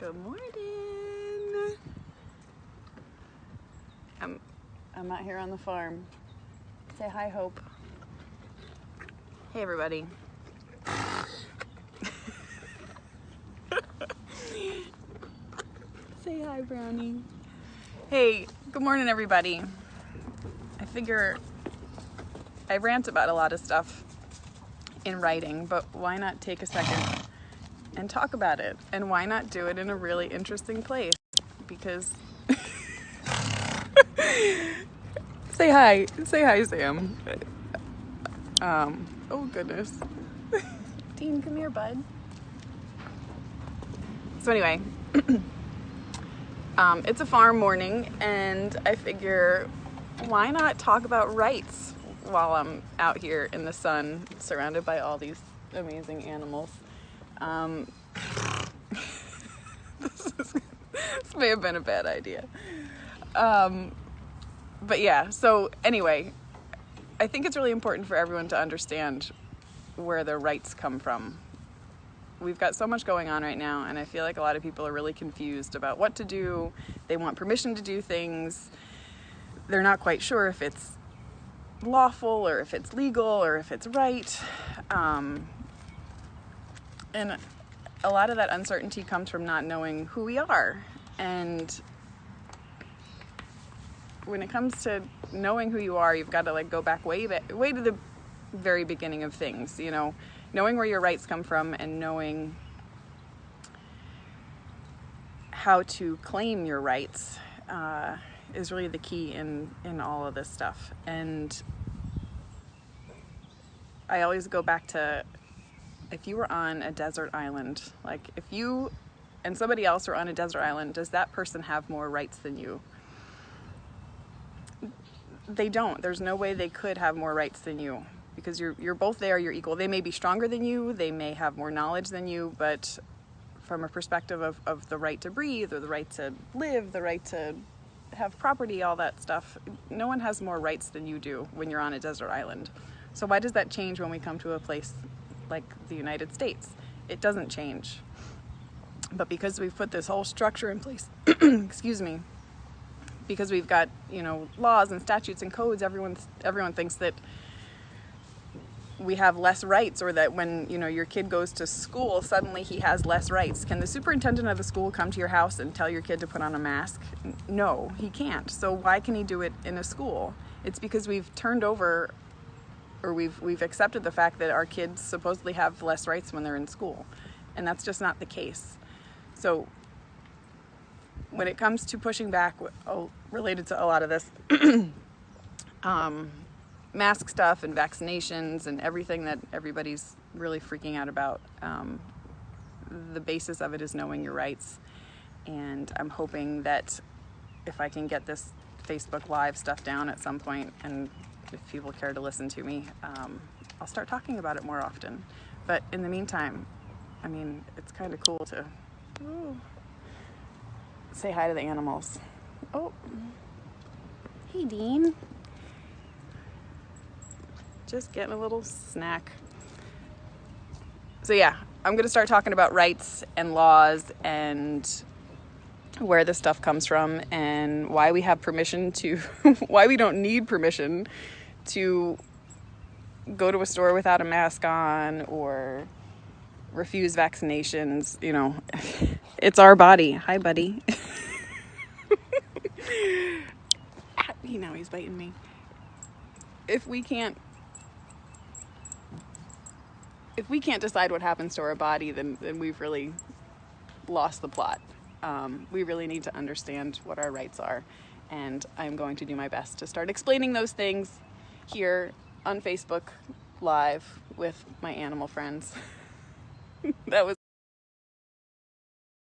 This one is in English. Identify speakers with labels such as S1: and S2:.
S1: Good morning. I'm out here on the farm. Say hi, Hope. Hey, everybody. Say hi, Brownie. Hey, good morning, everybody. I figure I rant about a lot of stuff in writing, but why not take a second and talk about it? And why not do it in a really interesting place? Because say hi, Sam. Oh goodness. Dean, come here, bud. So anyway, it's a farm morning, and I figure, why not talk about rights while I'm out here in the sun, surrounded by all these amazing animals. This may have been a bad idea. But yeah, so anyway, I think it's really important for everyone to understand where their rights come from. We've got so much going on right now, and I feel like a lot of people are really confused about what to do. They want permission to do things. They're not quite sure if it's lawful or if it's legal or if it's right. And a lot of that uncertainty comes from not knowing who we are. And when it comes to knowing who you are, you've got to go back way to the very beginning of things, knowing where your rights come from and knowing how to claim your rights is really the key in all of this stuff. And I always go back to, if you were on a desert island, if you and somebody else are on a desert island, does that person have more rights than you? They don't. There's no way they could have more rights than you, because you're both there, you're equal. They may be stronger than you, they may have more knowledge than you, but from a perspective of the right to breathe, or the right to live, the right to have property, all that stuff, no one has more rights than you do when you're on a desert island. So why does that change when we come to a place like the United States? It doesn't change. But because we've put this whole structure in place, excuse me, because we've got, laws and statutes and codes, everyone thinks that we have less rights, or that when, your kid goes to school, suddenly he has less rights. Can the superintendent of the school come to your house and tell your kid to put on a mask? No, he can't. So why can he do it in a school? It's because we've turned over, or we've accepted the fact that our kids supposedly have less rights when they're in school. And that's just not the case. So when it comes to pushing back, related to a lot of this, mask stuff and vaccinations and everything that everybody's really freaking out about, the basis of it is knowing your rights. And I'm hoping that if I can get this Facebook Live stuff down at some point, and if people care to listen to me, I'll start talking about it more often. But in the meantime, it's kind of cool to say hi to the animals. Oh, hey, Dean. Just getting a little snack. So yeah, I'm going to start talking about rights and laws and where this stuff comes from, and why we have permission to, why we don't need permission to go to a store without a mask on or refuse vaccinations. It's our body. Hi, buddy. Now he's biting me. If we can't decide what happens to our body, then we've really lost the plot. We really need to understand what our rights are, and I'm going to do my best to start explaining those things here on Facebook Live with my animal friends. That was